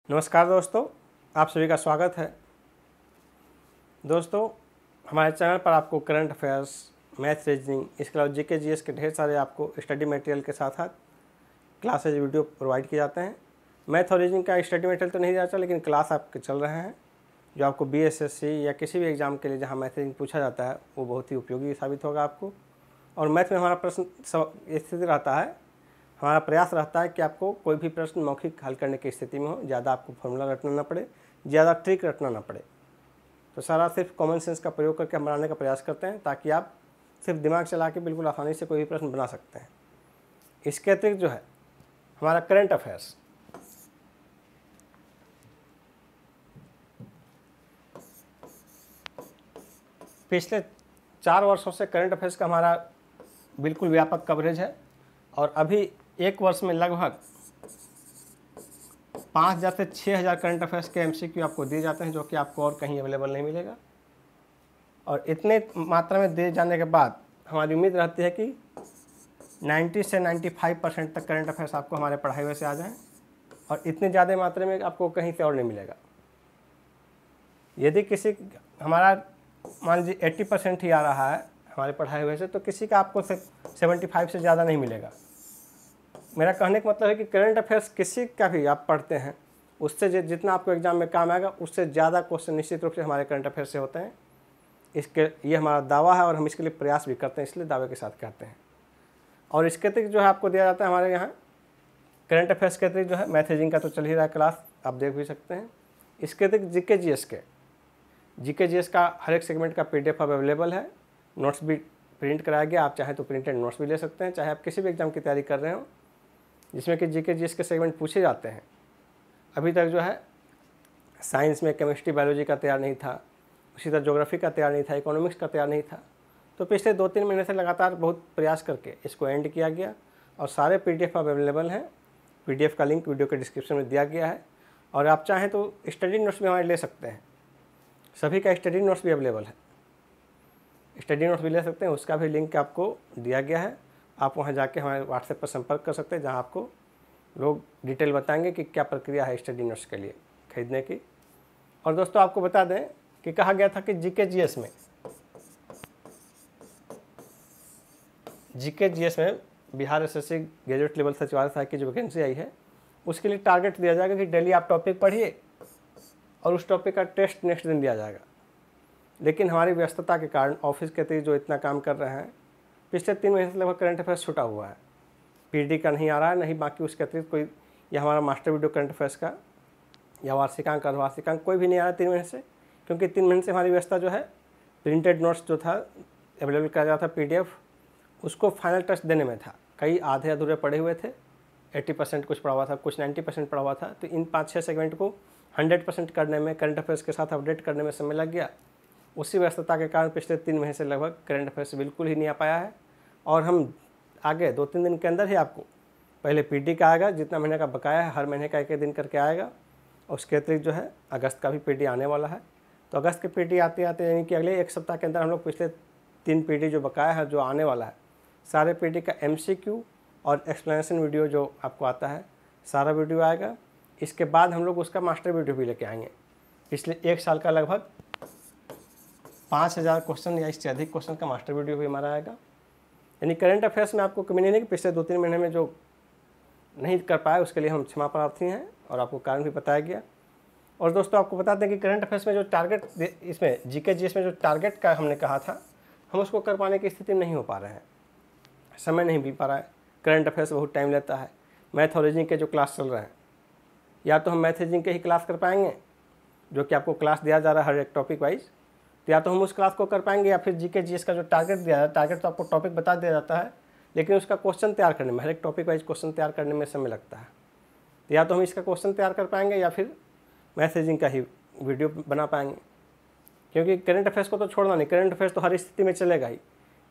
नमस्कार दोस्तों, आप सभी का स्वागत है। दोस्तों, हमारे चैनल पर आपको करंट अफेयर्स, मैथ, रीजनिंग, इसके अलावा जीके जीएस के ढेर सारे आपको स्टडी मटेरियल के साथ साथ क्लासेज वीडियो प्रोवाइड किए जाते हैं। मैथ और रीजनिंग का स्टडी मटेरियल तो नहीं जाता, लेकिन क्लास आपके चल रहे हैं जो आपको बीएसएससी या किसी भी एग्ज़ाम के लिए जहाँ मैथ रीजनिंग पूछा जाता है वो बहुत ही उपयोगी साबित होगा आपको। और मैथ में हमारा प्रश्न स्थिति रहता है, हमारा प्रयास रहता है कि आपको कोई भी प्रश्न मौखिक हल करने की स्थिति में हो, ज़्यादा आपको फॉर्मूला रटना ना पड़े, ज़्यादा ट्रिक रटना ना पड़े। तो सारा सिर्फ कॉमन सेंस का प्रयोग करके हम बनाने का प्रयास करते हैं ताकि आप सिर्फ दिमाग चला के बिल्कुल आसानी से कोई भी प्रश्न बना सकते हैं। इसके अतिरिक्त जो है हमारा करंट अफेयर्स, पिछले 4 वर्षों से करंट अफेयर्स का हमारा बिल्कुल व्यापक कवरेज है और अभी एक वर्ष में लगभग 5000 से 6000 करंट अफेयर्स के एमसीक्यू आपको दिए जाते हैं, जो कि आपको और कहीं अवेलेबल नहीं मिलेगा। और इतने मात्रा में दिए जाने के बाद हमारी उम्मीद रहती है कि 90 से 95% तक करंट अफेयर्स आपको हमारे पढ़ाई हुए से आ जाएँ, और इतनी ज़्यादा मात्रा में आपको कहीं से और नहीं मिलेगा। यदि किसी हमारा मान लीजिए 80% ही आ रहा है हमारे पढ़ाई हुए से, तो किसी का आपको 75 से ज़्यादा नहीं मिलेगा। मेरा कहने का मतलब है कि करंट अफेयर्स किसी का भी आप पढ़ते हैं, उससे जितना आपको एग्जाम में काम आएगा उससे ज़्यादा क्वेश्चन निश्चित रूप से हमारे करंट अफेयर्स से होते हैं। ये हमारा दावा है और हम इसके लिए प्रयास भी करते हैं, इसलिए दावे के साथ कहते हैं। और इसके अतिरिक्त जो है आपको दिया जाता है हमारे यहाँ करंट अफेयर्स के अतिरिक्त जो है मैथ रीजनिंग का तो चल ही रहा है, क्लास आप देख भी सकते हैं। इसके अतिरिक्त जीके जीएस का हर एक सेगमेंट का PDF अब अवेलेबल है, नोट्स भी प्रिंट कराया गया। आप चाहें तो प्रिंटेड नोट्स भी ले सकते हैं, चाहे आप किसी भी एग्जाम की तैयारी कर रहे हो जिसमें कि जीके जीएस के सेगमेंट पूछे जाते हैं। अभी तक जो है साइंस में केमिस्ट्री बायोलॉजी का तैयार नहीं था, उसी तरह ज्योग्राफी का तैयार नहीं था, इकोनॉमिक्स का तैयार नहीं था। तो पिछले 2-3 महीने से लगातार बहुत प्रयास करके इसको एंड किया गया और सारे PDF अब अवेलेबल हैं। PDF का लिंक वीडियो के डिस्क्रिप्शन में दिया गया है, और आप चाहें तो स्टडी नोट्स भी हमारे ले सकते हैं। सभी का स्टडी नोट्स भी अवेलेबल है, स्टडी नोट्स भी ले सकते हैं, उसका भी लिंक आपको दिया गया है। आप वहां जाके हमारे व्हाट्सएप पर संपर्क कर सकते हैं, जहां आपको लोग डिटेल बताएंगे कि क्या प्रक्रिया है स्टडी नोट्स के लिए खरीदने की। और दोस्तों, आपको बता दें कि कहा गया था कि जीके जीएस में बिहार एसएससी ग्रेजुएट लेवल सचिवालय सहायक की जो वैकेंसी आई है उसके लिए टारगेट दिया जाएगा कि डेली आप टॉपिक पढ़िए और उस टॉपिक का टेस्ट नेक्स्ट दिन दिया जाएगा। लेकिन हमारी व्यस्तता के कारण ऑफिस के अतिरिक्त जो इतना काम कर रहे हैं, पिछले 3 महीने से लगभग करंट अफेयर्स छूटा हुआ है। पीडी का नहीं आ रहा है, नहीं बाकी उसके अतिरिक्त कोई, या हमारा मास्टर वीडियो करंट अफेयर्स का या वार्षिकांक अर्धवार्षिकांक कोई भी नहीं आ रहा 3 महीने से, क्योंकि 3 महीने से हमारी व्यवस्था जो है प्रिंटेड नोट्स जो था अवेलेबल किया जाता था PDF, उसको फाइनल टच देने में था। कई आधे अधूरे पढ़े हुए थे, 80% कुछ पढ़ा हुआ था, कुछ 90% पढ़ा हुआ था। तो इन 5-6 सेगमेंट को 100% करने में, करंट अफेयर्स के साथ अपडेट करने में समय लग गया। उसी व्यस्तता के कारण पिछले 3 महीने से लगभग करंट अफेयर्स बिल्कुल ही नहीं आ पाया है। और हम आगे 2-3 दिन के अंदर ही आपको पहले PD का आएगा, जितना महीने का बकाया है हर महीने का 1-1 दिन करके आएगा। और उसके अतिरिक्त जो है अगस्त का भी PD आने वाला है। तो अगस्त के PD आते आते यानी कि अगले 1 सप्ताह के अंदर हम लोग पिछले 3 PD जो बकाया है, जो आने वाला है, सारे PD का MCQ और एक्सप्लेनेशन वीडियो जो आपको आता है, सारा वीडियो आएगा। इसके बाद हम लोग उसका मास्टर वीडियो भी लेके आएंगे। पिछले 1 साल का लगभग 5000 क्वेश्चन या इससे अधिक क्वेश्चन का मास्टर वीडियो भी हमारा आएगा। यानी करंट अफेयर्स में आपको कमी नहीं है कि पिछले 2-3 महीने में जो नहीं कर पाए उसके लिए हम क्षमा प्रार्थी हैं, और आपको कारण भी बताया गया। और दोस्तों, आपको बता दें कि करंट अफेयर्स में जो टारगेट, इसमें जीके जीएस में जो टारगेट का हमने कहा था, हम उसको कर पाने की स्थिति में नहीं हो पा रहे हैं, समय नहीं मिल पा रहा है। करंट अफेयर्स बहुत टाइम लेता है। मैथ और रीजनिंग के जो क्लास चल रहे हैं, या तो हम मैथ रीजनिंग के ही क्लास कर पाएंगे, जो कि आपको क्लास दिया जा रहा है हर एक टॉपिक वाइज, तो या तो हम उस क्लास को कर पाएंगे, या फिर जीके जीएस का जो टारगेट दिया है, टारगेट तो आपको टॉपिक बता दिया जाता है, लेकिन उसका क्वेश्चन तैयार करने में, हर एक टॉपिक वाइज क्वेश्चन तैयार करने में समय लगता है। तो या तो हम इसका क्वेश्चन तैयार कर पाएंगे या फिर मैथ रीजनिंग का ही वीडियो बना पाएंगे, क्योंकि करंट अफेयर्स को तो छोड़ना नहीं, करंट अफेयर्स तो हर स्थिति में चलेगा ही।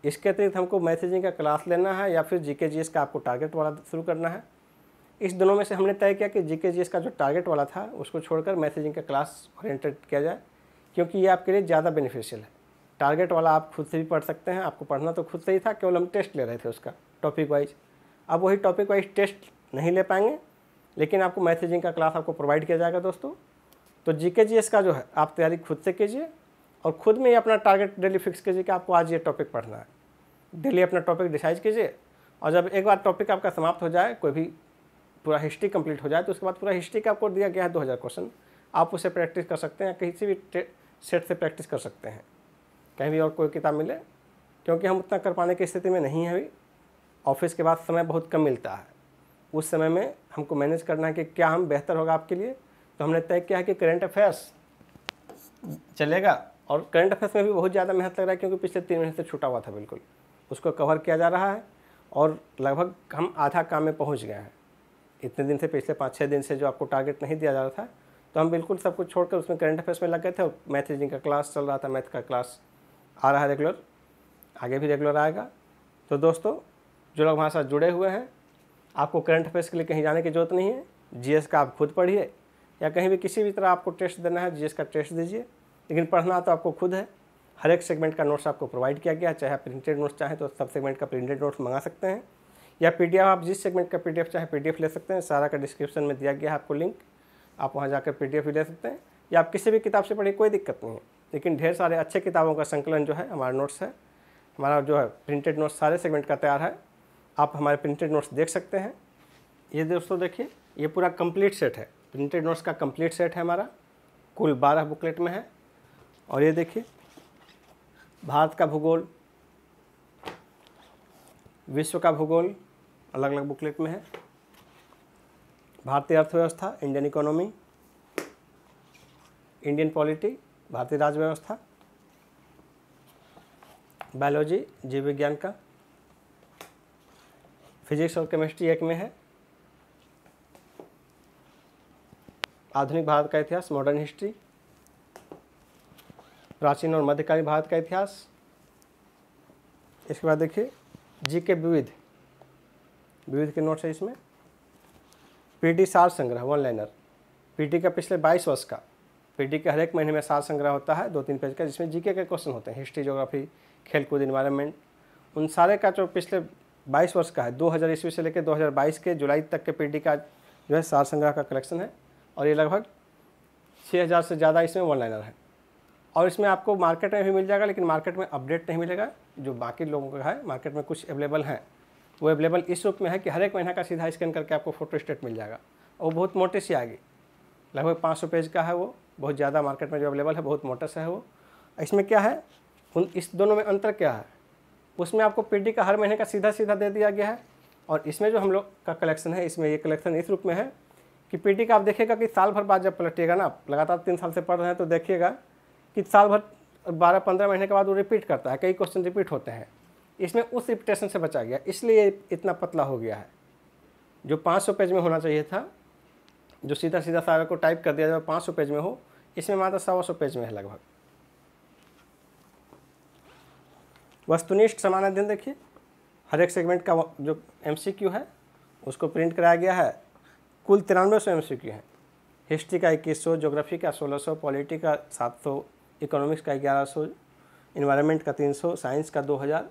इसके अतिरिक्त हमको मैथ रीजनिंग का क्लास लेना है या फिर जीके जीएस का आपको टारगेट वाला शुरू करना है। इस दोनों में से हमने तय किया कि जीके जीएस का जो टारगेट वाला था उसको छोड़कर मैथ रीजनिंग का क्लास ओरिएंटेड किया जाए, क्योंकि ये आपके लिए ज़्यादा बेनिफिशियल है। टारगेट वाला आप खुद से भी पढ़ सकते हैं, आपको पढ़ना तो खुद से ही था, केवल हम टेस्ट ले रहे थे उसका टॉपिक वाइज। अब वही टॉपिक वाइज टेस्ट नहीं ले पाएंगे, लेकिन आपको मैथ रीजनिंग का क्लास आपको प्रोवाइड किया जाएगा दोस्तों। तो जीके जीएस का जो है आप तैयारी खुद से कीजिए और खुद में ही अपना टारगेट डेली फिक्स कीजिए कि आपको आज ये टॉपिक पढ़ना है। डेली अपना टॉपिक डिसाइड कीजिए और जब एक बार टॉपिक आपका समाप्त हो जाए, कोई भी पूरा हिस्ट्री कंप्लीट हो जाए, तो उसके बाद पूरा हिस्ट्री का आपको दिया गया है 2000 क्वेश्चन, आप उसे प्रैक्टिस कर सकते हैं, किसी भी सेट से प्रैक्टिस कर सकते हैं, कहीं भी और कोई किताब मिले, क्योंकि हम उतना कर पाने की स्थिति में नहीं है अभी। ऑफिस के बाद समय बहुत कम मिलता है, उस समय में हमको मैनेज करना है कि क्या हम बेहतर होगा आपके लिए। तो हमने तय किया है कि करंट अफेयर्स चलेगा, और करंट अफेयर्स में भी बहुत ज़्यादा मेहनत लग रहा है क्योंकि पिछले 3 महीने से छूटा हुआ था, बिल्कुल उसको कवर किया जा रहा है और लगभग हम आधा काम में पहुंच गए हैं। इतने दिन से, पिछले 5-6 दिन से जो आपको टारगेट नहीं दिया जा रहा था, तो हम बिल्कुल सब कुछ छोड़कर उसमें करंट अफेयर्स में लग गए थे और मैथ रीजनिंग का क्लास चल रहा था। मैथ का क्लास आ रहा है रेगुलर, आगे भी रेगुलर आएगा। तो दोस्तों जो लोग हमारे साथ जुड़े हुए हैं, आपको करंट अफेयर्स के लिए कहीं जाने की ज़रूरत नहीं है। जीएस का आप खुद पढ़िए या कहीं भी किसी भी तरह आपको टेस्ट देना है जीएस का टेस्ट दीजिए, लेकिन पढ़ना तो आपको खुद है। हर एक सेगमेंट का नोट्स आपको प्रोवाइड किया गया है, चाहे आप प्रिंटेड नोट्स चाहें तो सब सेगमेंट का प्रिंटेड नोट्स मंगा सकते हैं, या पीडीएफ आप जिस सेगमेंट का पीडीएफ चाहे पीडीएफ ले सकते हैं। सारा का डिस्क्रिप्शन में दिया गया है आपको लिंक, आप वहाँ जाकर पीडीएफ भी ले सकते हैं, या आप किसी भी किताब से पढ़िए, कोई दिक्कत नहीं है। लेकिन ढेर सारे अच्छे किताबों का संकलन जो है हमारा नोट्स है, हमारा जो है प्रिंटेड नोट्स सारे सेगमेंट का तैयार है। आप हमारे प्रिंटेड नोट्स देख सकते हैं। ये दोस्तों देखिए, ये पूरा कंप्लीट सेट है, प्रिंटेड नोट्स का कंप्लीट सेट है हमारा, कुल 12 बुकलेट में है। और ये देखिए, भारत का भूगोल, विश्व का भूगोल अलग अलग बुकलेट में है, भारतीय अर्थव्यवस्था, इंडियन इकोनॉमी, इंडियन पॉलिटी, भारतीय राज्य व्यवस्था, बायोलॉजी जीव विज्ञान का, फिजिक्स और केमिस्ट्री एक में है, आधुनिक भारत का इतिहास, मॉडर्न हिस्ट्री, प्राचीन और मध्यकालीन भारत का इतिहास। इसके बाद देखिए जीके विविध के नोट्स है इसमें। पीटी सार संग्रह 1 लाइनर, पीटी का पिछले 22 वर्ष का, पीटी के हर एक महीने में सार संग्रह होता है 2-3 पेज का, जिसमें जीके के क्वेश्चन होते हैं, हिस्ट्री, ज्योग्राफी, खेलकूद, इन्वायरमेंट, उन सारे का जो पिछले 22 वर्ष का है, 2000 ईस्वी से लेकर 2022 के जुलाई तक के पीटी का जो है सार संग्रह का कलेक्शन है। और ये लगभग 6000 से ज़्यादा इसमें 1 लाइनर है। और इसमें आपको मार्केट में भी मिल जाएगा, लेकिन मार्केट में अपडेट नहीं मिलेगा। जो बाकी लोगों का है मार्केट में कुछ अवेलेबल हैं, वो अवेलेबल इस रूप में है कि हर एक महीना का सीधा स्कैन करके आपको फोटो स्टेट मिल जाएगा, और बहुत मोटे सी आएगी, लगभग 500 पेज का है वो, बहुत ज़्यादा मार्केट में जो अवेलेबल है, बहुत मोटा सा है वो। इसमें क्या है, इस दोनों में अंतर क्या है, उसमें आपको पीटी का हर महीने का सीधा दे दिया गया है, और इसमें जो हम लोग का कलेक्शन है, इसमें ये कलेक्शन इस रूप में है कि पीटी का आप देखिएगा कि साल भर बाद जब पलटिएगा ना, आप लगातार 3 साल से पढ़ रहे हैं तो देखिएगा कि साल भर 12-15 महीने के बाद वो रिपीट करता है, कई क्वेश्चन रिपीट होते हैं। इसमें उस रिपीटेशन से बचा गया, इसलिए इतना पतला हो गया है। जो 500 पेज में होना चाहिए था, जो सीधा सारा को टाइप कर दिया जाए 500 पेज में हो, इसमें मात्र 100 पेज में है लगभग। वस्तुनिष्ठ समान अध्ययन देखिए, हर एक सेगमेंट का जो MCQ है उसको प्रिंट कराया गया है, कुल 9300 MCQ है। हिस्ट्री का 2100, ज्योग्राफी का 1600, पॉलिटी का 700, इकोनॉमिक्स का 1100, इन्वायरमेंट का 300, साइंस का 2000,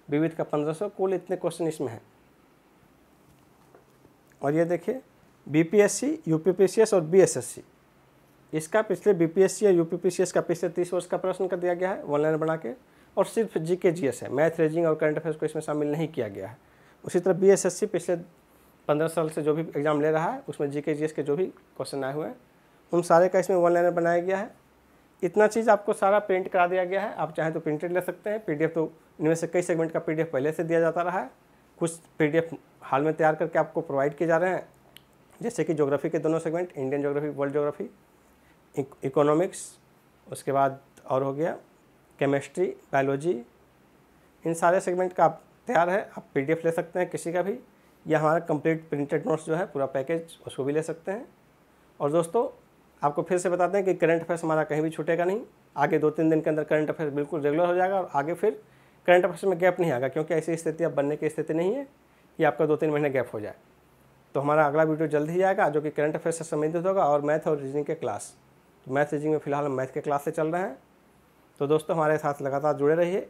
विविध का 1500, कुल इतने क्वेश्चन इसमें हैं। और ये देखिए BPSC, UPPCS और BSSC, इसका पिछले BPSC या UPPCS का पिछले 30 वर्ष का प्रश्न कर दिया गया है 1 लाइन बना के, और सिर्फ GK GS है, मैथ, रीजनिंग और करंट अफेयर्स को इसमें शामिल नहीं किया गया है। उसी तरह BSSC पिछले 15 साल से जो भी एग्ज़ाम ले रहा है, उसमें GK GS के जो भी क्वेश्चन आए हुए हैं, उन सारे का इसमें 1 लाइनर बनाया गया है। इतना चीज़ आपको सारा प्रिंट करा दिया गया है, आप चाहें तो प्रिंटेड ले सकते हैं। PDF तो इनमें से कई सेगमेंट का PDF पहले से दिया जाता रहा है, कुछ PDF हाल में तैयार करके आपको प्रोवाइड किए जा रहे हैं, जैसे कि ज्योग्राफी के दोनों segment, Indian geography, world geography, economics, उसके बाद और हो गया केमिस्ट्री, बायोलॉजी, इन सारे सेगमेंट का आप तैयार है, आप PDF ले सकते हैं किसी का भी, या हमारा कंप्लीट प्रिंटेड नोट्स जो है पूरा पैकेज, उसको भी ले सकते हैं। और दोस्तों आपको फिर से बताते हैं कि करंट अफेयर्स हमारा कहीं भी छूटेगा नहीं, आगे 2-3 दिन के अंदर करंट अफेयर्स बिल्कुल रेगुलर हो जाएगा, और आगे फिर करंट अफेयर्स में गैप नहीं आएगा, क्योंकि ऐसी स्थिति अब बनने की स्थिति नहीं है कि आपका 2-3 महीने गैप हो जाए। तो हमारा अगला वीडियो जल्द ही आएगा, जो कि करंट अफेयर्स से संबंधित होगा, और मैथ और रीजनिंग के क्लास। तो मैथ रीजनिंग में फिलहाल हम मैथ के क्लास से चल रहे हैं। तो दोस्तों हमारे साथ लगातार जुड़े रहिए।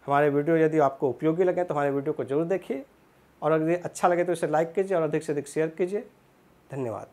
हमारे वीडियो यदि आपको उपयोगी लगे तो हमारे वीडियो को जरूर देखिए, और अगर अच्छा लगे तो इसे लाइक कीजिए और अधिक से अधिक शेयर कीजिए। धन्यवाद।